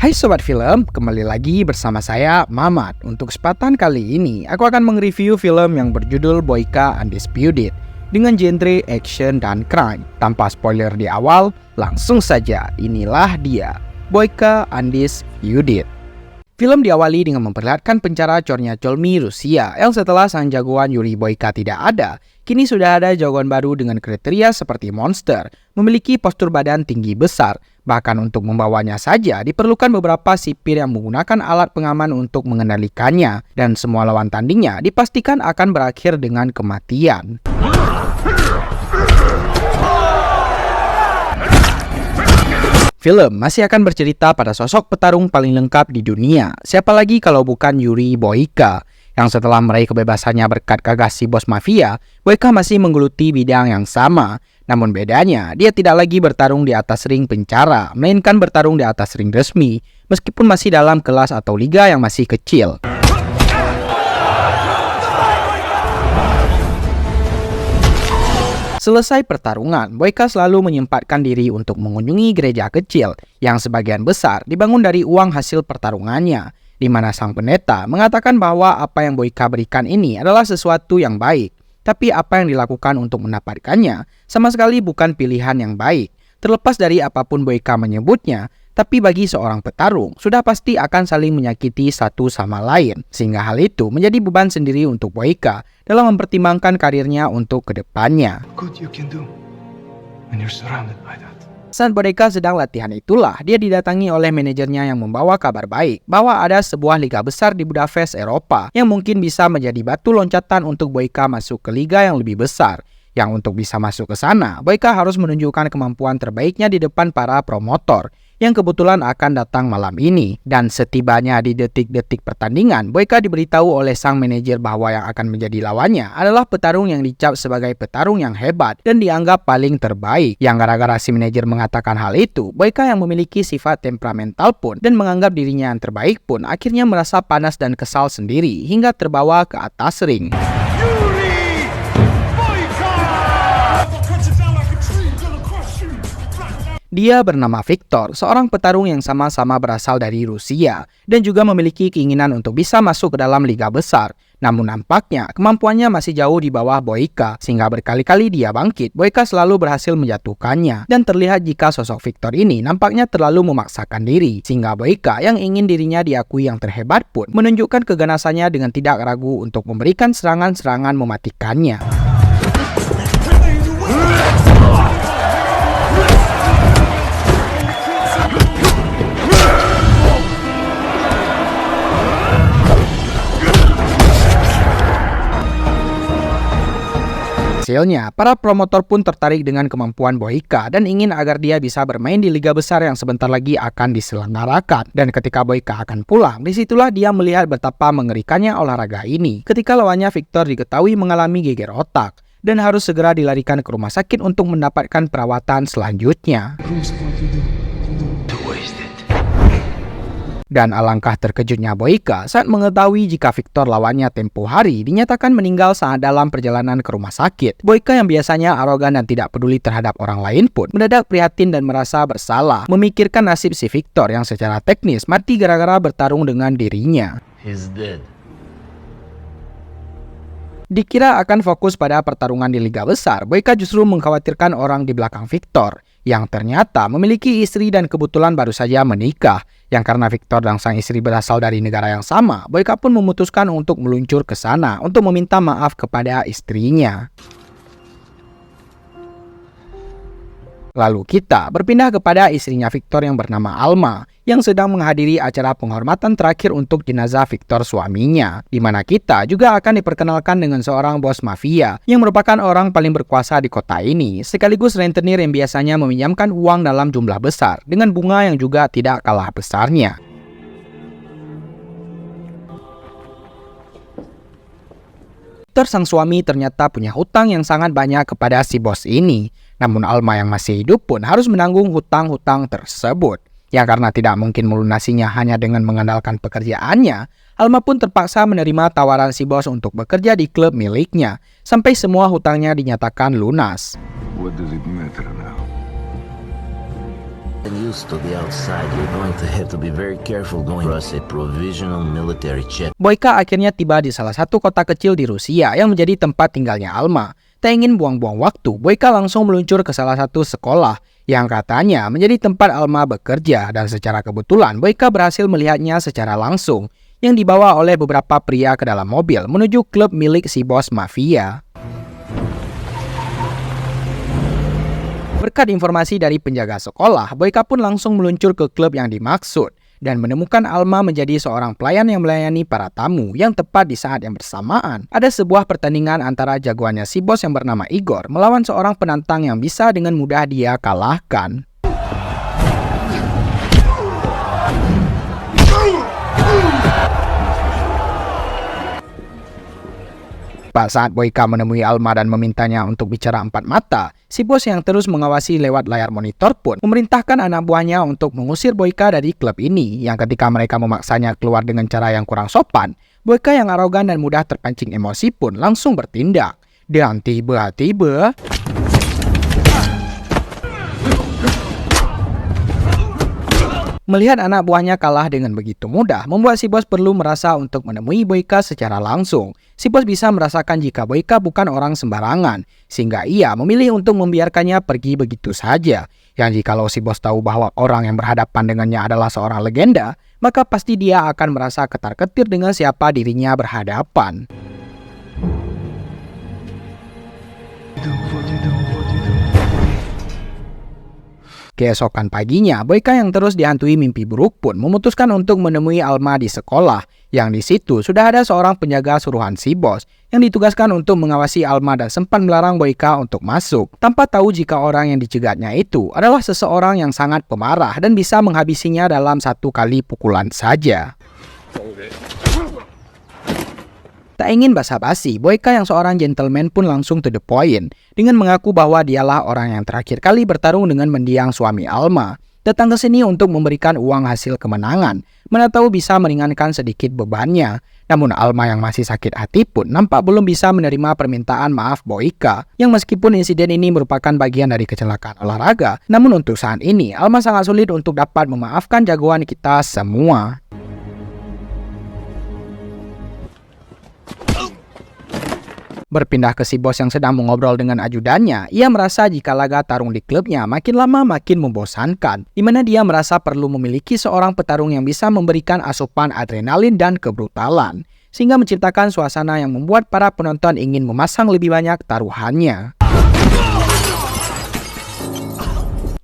Hai Sobat Film, kembali lagi bersama saya, Mamat. Untuk kesempatan kali ini, aku akan mereview film yang berjudul Boyka Undisputed dengan genre action dan crime. Tanpa spoiler di awal, langsung saja, inilah dia, Boyka Undisputed. Film diawali dengan memperlihatkan pencara Chornya Cholmi Rusia yang setelah sang jagoan Yuri Boyka tidak ada, kini sudah ada jagoan baru dengan kriteria seperti monster, memiliki postur badan tinggi besar. Bahkan untuk membawanya saja diperlukan beberapa sipir yang menggunakan alat pengaman untuk mengendalikannya, dan semua lawan tandingnya dipastikan akan berakhir dengan kematian. Film masih akan bercerita pada sosok petarung paling lengkap di dunia. Siapa lagi kalau bukan Yuri Boyka, yang setelah meraih kebebasannya berkat gagas si bos mafia, Boyka masih menggeluti bidang yang sama. Namun bedanya, dia tidak lagi bertarung di atas ring pencara, melainkan bertarung di atas ring resmi, meskipun masih dalam kelas atau liga yang masih kecil. Selesai pertarungan, Boyka selalu menyempatkan diri untuk mengunjungi gereja kecil yang sebagian besar dibangun dari uang hasil pertarungannya, di mana sang pendeta mengatakan bahwa apa yang Boyka berikan ini adalah sesuatu yang baik, tapi apa yang dilakukan untuk mendapatkannya sama sekali bukan pilihan yang baik. Terlepas dari apapun Boyka menyebutnya, tapi bagi seorang petarung, sudah pasti akan saling menyakiti satu sama lain, sehingga hal itu menjadi beban sendiri untuk Boyka dalam mempertimbangkan karirnya untuk kedepannya. Saat Boyka sedang latihan itulah, dia didatangi oleh manajernya yang membawa kabar baik bahwa ada sebuah liga besar di Budapest, Eropa, yang mungkin bisa menjadi batu loncatan untuk Boyka masuk ke liga yang lebih besar. Yang untuk bisa masuk ke sana, Boyka harus menunjukkan kemampuan terbaiknya di depan para promotor yang kebetulan akan datang malam ini. Dan setibanya di detik-detik pertandingan, Boyka diberitahu oleh sang manajer bahwa yang akan menjadi lawannya adalah petarung yang dicap sebagai petarung yang hebat dan dianggap paling terbaik. Yang gara-gara si manajer mengatakan hal itu, Boyka yang memiliki sifat temperamental pun dan menganggap dirinya yang terbaik pun akhirnya merasa panas dan kesal sendiri hingga terbawa ke atas ring. Dia bernama Viktor, seorang petarung yang sama-sama berasal dari Rusia dan juga memiliki keinginan untuk bisa masuk ke dalam liga besar. Namun nampaknya kemampuannya masih jauh di bawah Boyka, sehingga berkali-kali dia bangkit, Boyka selalu berhasil menjatuhkannya. Dan terlihat jika sosok Viktor ini nampaknya terlalu memaksakan diri, sehingga Boyka yang ingin dirinya diakui yang terhebat pun menunjukkan keganasannya dengan tidak ragu untuk memberikan serangan-serangan mematikannya. Hasilnya, para promotor pun tertarik dengan kemampuan Boyka dan ingin agar dia bisa bermain di liga besar yang sebentar lagi akan diselenggarakan. Dan ketika Boyka akan pulang, disitulah dia melihat betapa mengerikannya olahraga ini. Ketika lawannya Viktor diketahui mengalami geger otak dan harus segera dilarikan ke rumah sakit untuk mendapatkan perawatan selanjutnya. Dan alangkah terkejutnya Boyka saat mengetahui jika Viktor lawannya tempo hari dinyatakan meninggal saat dalam perjalanan ke rumah sakit. Boyka yang biasanya arogan dan tidak peduli terhadap orang lain pun mendadak prihatin dan merasa bersalah memikirkan nasib si Viktor yang secara teknis mati gara-gara bertarung dengan dirinya. He's dead. Dikira akan fokus pada pertarungan di liga besar, Boyka justru mengkhawatirkan orang di belakang Viktor yang ternyata memiliki istri dan kebetulan baru saja menikah. Yang karena Viktor dan sang istri berasal dari negara yang sama, Boyka pun memutuskan untuk meluncur ke sana untuk meminta maaf kepada istrinya. Lalu kita berpindah kepada istrinya Viktor yang bernama Alma, yang sedang menghadiri acara penghormatan terakhir untuk jenazah Viktor suaminya, di mana kita juga akan diperkenalkan dengan seorang bos mafia yang merupakan orang paling berkuasa di kota ini, sekaligus rentenir yang biasanya meminjamkan uang dalam jumlah besar dengan bunga yang juga tidak kalah besarnya. Viktor sang suami ternyata punya hutang yang sangat banyak kepada si bos ini. Namun Alma yang masih hidup pun harus menanggung hutang-hutang tersebut. Ya karena tidak mungkin melunasinya hanya dengan mengandalkan pekerjaannya, Alma pun terpaksa menerima tawaran si bos untuk bekerja di klub miliknya, sampai semua hutangnya dinyatakan lunas. What does it matter now? And used to the outside, you're going to have to be very careful going across a provisional military check. Boyka akhirnya tiba di salah satu kota kecil di Rusia yang menjadi tempat tinggalnya Alma. Tak ingin buang-buang waktu, Boyka langsung meluncur ke salah satu sekolah yang katanya menjadi tempat Alma bekerja, dan secara kebetulan Boyka berhasil melihatnya secara langsung yang dibawa oleh beberapa pria ke dalam mobil menuju klub milik si bos mafia. Berkat informasi dari penjaga sekolah, Boyka pun langsung meluncur ke klub yang dimaksud dan menemukan Alma menjadi seorang pelayan yang melayani para tamu, yang tepat di saat yang bersamaan ada sebuah pertandingan antara jagoannya si bos yang bernama Igor melawan seorang penantang yang bisa dengan mudah dia kalahkan. Pas saat Boyka menemui Alma dan memintanya untuk bicara empat mata, si bos yang terus mengawasi lewat layar monitor pun memerintahkan anak buahnya untuk mengusir Boyka dari klub ini, yang ketika mereka memaksanya keluar dengan cara yang kurang sopan, Boyka yang arogan dan mudah terpancing emosi pun langsung bertindak. Dan tiba-tiba melihat anak buahnya kalah dengan begitu mudah, membuat si bos perlu merasa untuk menemui Boyka secara langsung. Si bos bisa merasakan jika Boyka bukan orang sembarangan, sehingga ia memilih untuk membiarkannya pergi begitu saja. Yang jikalau si bos tahu bahwa orang yang berhadapan dengannya adalah seorang legenda, maka pasti dia akan merasa ketar-ketir dengan siapa dirinya berhadapan. Keesokan paginya, Boyka yang terus dihantui mimpi buruk pun memutuskan untuk menemui Alma di sekolah, yang di situ sudah ada seorang penjaga suruhan si bos yang ditugaskan untuk mengawasi Alma dan sempat melarang Boyka untuk masuk, tanpa tahu jika orang yang dicegatnya itu adalah seseorang yang sangat pemarah dan bisa menghabisinya dalam satu kali pukulan saja. Tak ingin basa-basi, Boyka yang seorang gentleman pun langsung to the point dengan mengaku bahwa dialah orang yang terakhir kali bertarung dengan mendiang suami Alma, datang ke sini untuk memberikan uang hasil kemenangan, mana tahu bisa meringankan sedikit bebannya. Namun Alma yang masih sakit hati pun nampak belum bisa menerima permintaan maaf Boyka, yang meskipun insiden ini merupakan bagian dari kecelakaan olahraga, namun untuk saat ini Alma sangat sulit untuk dapat memaafkan jagoan kita semua. Berpindah ke si bos yang sedang mengobrol dengan ajudannya, ia merasa jika laga tarung di klubnya makin lama makin membosankan, di mana dia merasa perlu memiliki seorang petarung yang bisa memberikan asupan adrenalin dan kebrutalan, sehingga menciptakan suasana yang membuat para penonton ingin memasang lebih banyak taruhannya.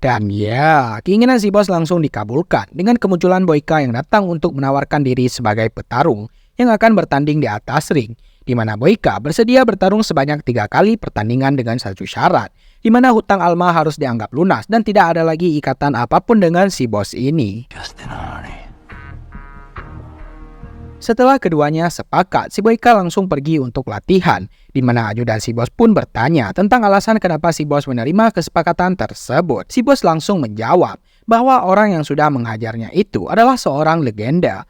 Dan ya, keinginan si bos langsung dikabulkan dengan kemunculan Boyka yang datang untuk menawarkan diri sebagai petarung yang akan bertanding di atas ring, di mana Boyka bersedia bertarung sebanyak 3 kali pertandingan dengan satu syarat, di mana hutang Alma harus dianggap lunas dan tidak ada lagi ikatan apapun dengan si bos ini. Setelah keduanya sepakat, si Boyka langsung pergi untuk latihan, di mana ajudan si bos pun bertanya tentang alasan kenapa si bos menerima kesepakatan tersebut. Si bos langsung menjawab bahwa orang yang sudah menghajarnya itu adalah seorang legenda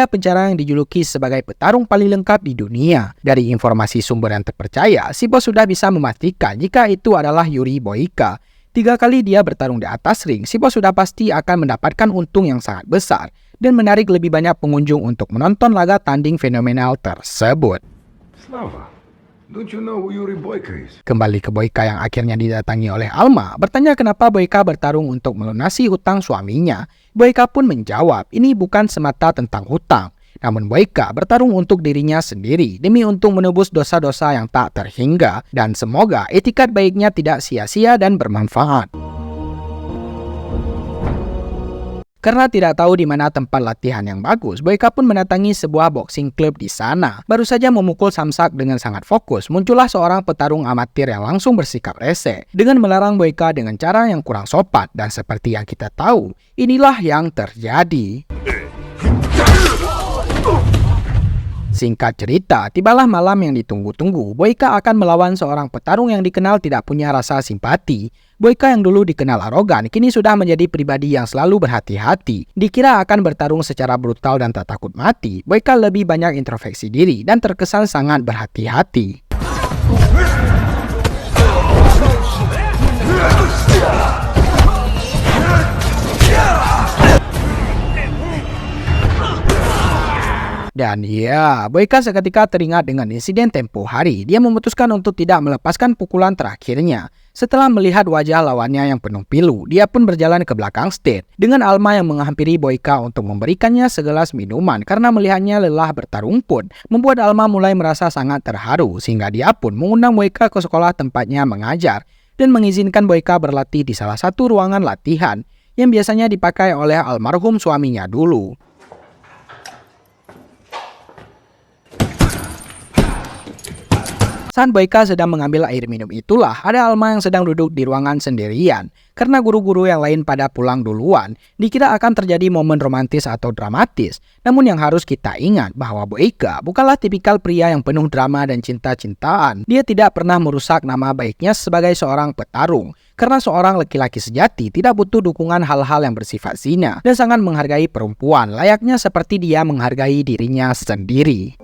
penjara yang dijuluki sebagai petarung paling lengkap di dunia. Dari informasi sumber yang terpercaya, si bos sudah bisa memastikan jika itu adalah Yuri Boyka. 3 kali dia bertarung di atas ring, si bos sudah pasti akan mendapatkan untung yang sangat besar dan menarik lebih banyak pengunjung untuk menonton laga tanding fenomenal tersebut. Slava, don't you know who Yuri Boyka is? Kembali ke Boyka yang akhirnya didatangi oleh Alma, bertanya kenapa Boyka bertarung untuk melunasi hutang suaminya. Boyka pun menjawab, ini bukan semata tentang hutang, namun Boyka bertarung untuk dirinya sendiri demi untuk menebus dosa-dosa yang tak terhingga, dan semoga etikat baiknya tidak sia-sia dan bermanfaat. Karena tidak tahu di mana tempat latihan yang bagus, Boyka pun mendatangi sebuah boxing club di sana. Baru saja memukul samsak dengan sangat fokus, muncullah seorang petarung amatir yang langsung bersikap rese dengan melarang Boyka dengan cara yang kurang sopan, dan seperti yang kita tahu, inilah yang terjadi. Singkat cerita, tibalah malam yang ditunggu-tunggu. Boyka akan melawan seorang petarung yang dikenal tidak punya rasa simpati. Boyka yang dulu dikenal arogan, kini sudah menjadi pribadi yang selalu berhati-hati. Dikira akan bertarung secara brutal dan tak takut mati, Boyka lebih banyak introspeksi diri dan terkesan sangat berhati-hati. Dan ya, Boyka seketika teringat dengan insiden tempo hari. Dia memutuskan untuk tidak melepaskan pukulan terakhirnya. Setelah melihat wajah lawannya yang penuh pilu, dia pun berjalan ke belakang stage dengan Alma yang menghampiri Boyka untuk memberikannya segelas minuman karena melihatnya lelah bertarung pun membuat Alma mulai merasa sangat terharu sehingga dia pun mengundang Boyka ke sekolah tempatnya mengajar dan mengizinkan Boyka berlatih di salah satu ruangan latihan yang biasanya dipakai oleh almarhum suaminya dulu. Saat Boyka sedang mengambil air minum itulah ada Alma yang sedang duduk di ruangan sendirian. Karena guru-guru yang lain pada pulang duluan, dikira akan terjadi momen romantis atau dramatis. Namun yang harus kita ingat bahwa Boyka bukanlah tipikal pria yang penuh drama dan cinta-cintaan. Dia tidak pernah merusak nama baiknya sebagai seorang petarung. Karena seorang laki-laki sejati tidak butuh dukungan hal-hal yang bersifat zina dan sangat menghargai perempuan, layaknya seperti dia menghargai dirinya sendiri.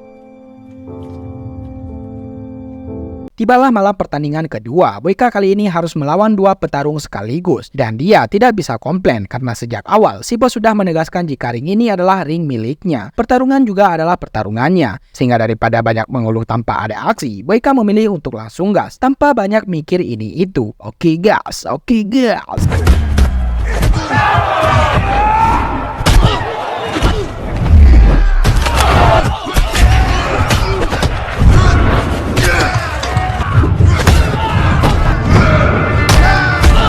Tibalah malam pertandingan kedua, Boyka kali ini harus melawan dua petarung sekaligus. Dan dia tidak bisa komplain karena sejak awal si bos sudah menegaskan jika ring ini adalah ring miliknya. Pertarungan juga adalah pertarungannya. Sehingga daripada banyak mengeluh tanpa ada aksi, Boyka memilih untuk langsung gas tanpa banyak mikir ini itu. Oke gas.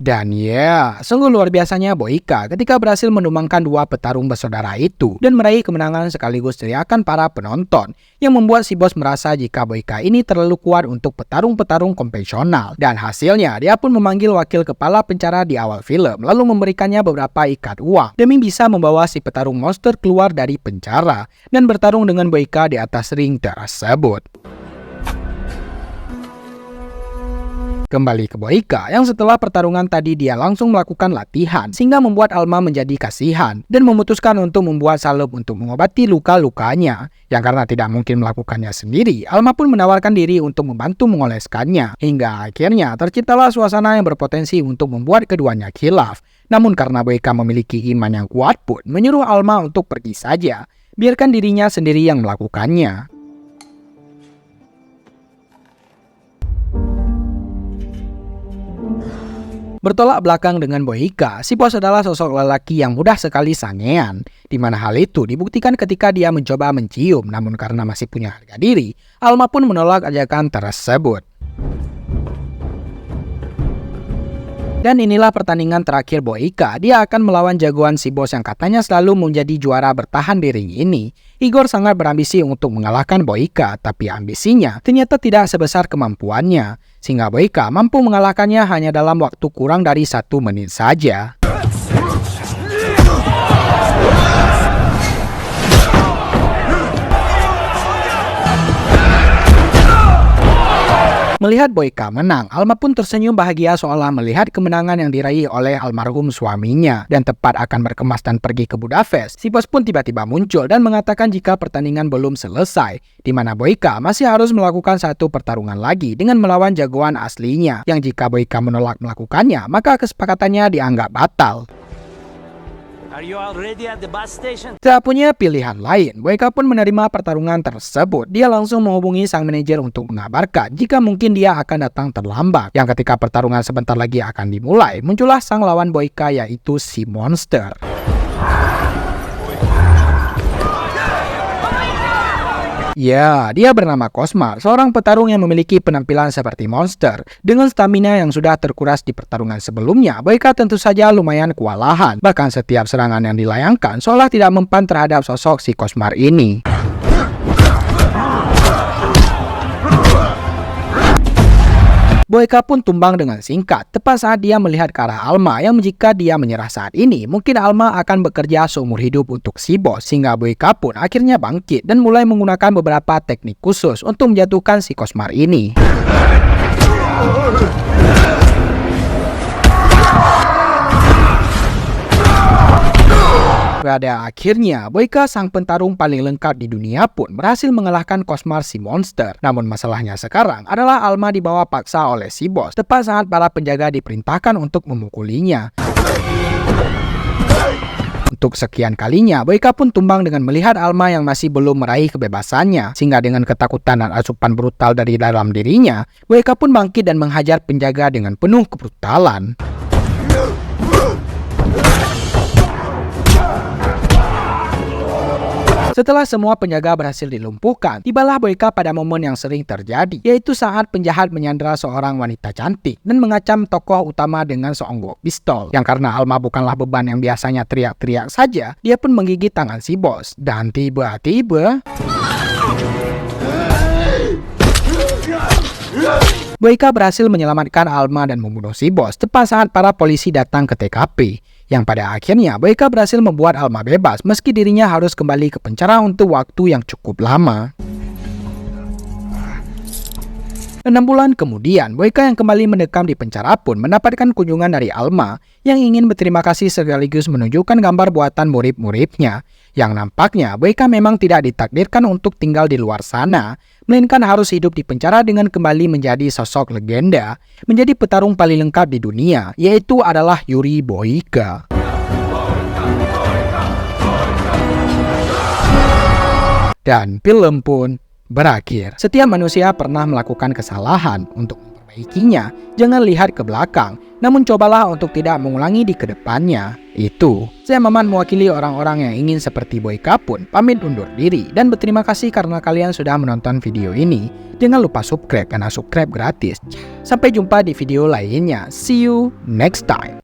Dan ya, sungguh luar biasanya Boyka ketika berhasil menumbangkan dua petarung bersaudara itu dan meraih kemenangan sekaligus teriakan para penonton yang membuat si bos merasa jika Boyka ini terlalu kuat untuk petarung-petarung konvensional. Dan hasilnya, dia pun memanggil wakil kepala penjara di awal film lalu memberikannya beberapa ikat uang demi bisa membawa si petarung monster keluar dari penjara dan bertarung dengan Boyka di atas ring tersebut. Kembali ke Boyka yang setelah pertarungan tadi dia langsung melakukan latihan sehingga membuat Alma menjadi kasihan dan memutuskan untuk membuat salep untuk mengobati luka-lukanya. Yang karena tidak mungkin melakukannya sendiri, Alma pun menawarkan diri untuk membantu mengoleskannya. Hingga akhirnya terciptalah suasana yang berpotensi untuk membuat keduanya khilaf. Namun karena Boyka memiliki iman yang kuat pun menyuruh Alma untuk pergi saja. Biarkan dirinya sendiri yang melakukannya. Bertolak belakang dengan Boyka, si bos adalah sosok lelaki yang mudah sekali sangean, di mana hal itu dibuktikan ketika dia mencoba mencium, namun karena masih punya harga diri, Alma pun menolak ajakan tersebut. Dan inilah pertandingan terakhir Boyka. Dia akan melawan jagoan si bos yang katanya selalu menjadi juara bertahan di ring ini. Igor sangat berambisi untuk mengalahkan Boyka, tapi ambisinya ternyata tidak sebesar kemampuannya. Sehingga Boyka mampu mengalahkannya hanya dalam waktu kurang dari 1 menit saja. Melihat Boyka menang, Alma pun tersenyum bahagia seolah melihat kemenangan yang diraih oleh almarhum suaminya. Dan tepat akan berkemas dan pergi ke Budapest, si bos pun tiba-tiba muncul dan mengatakan jika pertandingan belum selesai, di mana Boyka masih harus melakukan satu pertarungan lagi dengan melawan jagoan aslinya, yang jika Boyka menolak melakukannya, maka kesepakatannya dianggap batal. Are you already at the bus station? Tak punya pilihan lain, Boyka pun menerima pertarungan tersebut. Dia langsung menghubungi sang manajer untuk mengabarkan jika mungkin dia akan datang terlambat. Yang ketika pertarungan sebentar lagi akan dimulai, muncullah sang lawan Boyka yaitu si Monster. Ya, dia bernama Cosmar, seorang petarung yang memiliki penampilan seperti monster. Dengan stamina yang sudah terkuras di pertarungan sebelumnya, Boyka tentu saja lumayan kewalahan. Bahkan setiap serangan yang dilayangkan seolah tidak mempan terhadap sosok si Cosmar ini. Boyka pun tumbang dengan singkat, tepat saat dia melihat ke arah Alma yang jika dia menyerah saat ini, mungkin Alma akan bekerja seumur hidup untuk si bos, sehingga Boyka pun akhirnya bangkit dan mulai menggunakan beberapa teknik khusus untuk menjatuhkan si Cosmar ini. Pada akhirnya, Boyka sang pentarung paling lengkap di dunia pun berhasil mengalahkan Cosmar si monster. Namun masalahnya sekarang adalah Alma dibawa paksa oleh si bos tepat saat para penjaga diperintahkan untuk memukulinya. Untuk sekian kalinya, Boyka pun tumbang dengan melihat Alma yang masih belum meraih kebebasannya. Sehingga dengan ketakutan dan asupan brutal dari dalam dirinya, Boyka pun bangkit dan menghajar penjaga dengan penuh kebrutalan. Setelah semua penjaga berhasil dilumpuhkan, tibalah Boyka pada momen yang sering terjadi, yaitu saat penjahat menyandera seorang wanita cantik dan mengancam tokoh utama dengan seonggok pistol. Yang karena Alma bukanlah beban yang biasanya teriak-teriak saja, dia pun menggigit tangan si bos. Dan tiba-tiba Boyka berhasil menyelamatkan Alma dan membunuh si bos tepat saat para polisi datang ke TKP. Yang pada akhirnya Boyka berhasil membuat Alma bebas meski dirinya harus kembali ke penjara untuk waktu yang cukup lama. 6 bulan kemudian, Boyka yang kembali mendekam di penjara pun mendapatkan kunjungan dari Alma yang ingin berterima kasih sekaligus menunjukkan gambar buatan murid-muridnya. Yang nampaknya Boyka memang tidak ditakdirkan untuk tinggal di luar sana, melainkan harus hidup di penjara dengan kembali menjadi sosok legenda, menjadi petarung paling lengkap di dunia, yaitu adalah Yuri Boyka. Dan film pun berakhir. Setiap manusia pernah melakukan kesalahan. Untuk memperbaikinya, jangan lihat ke belakang, namun cobalah untuk tidak mengulangi di kedepannya. Itu, saya Maman mewakili orang-orang yang ingin seperti Boyka pun pamit undur diri dan berterima kasih karena kalian sudah menonton video ini. Jangan lupa subscribe karena subscribe gratis. Sampai jumpa di video lainnya. See you next time.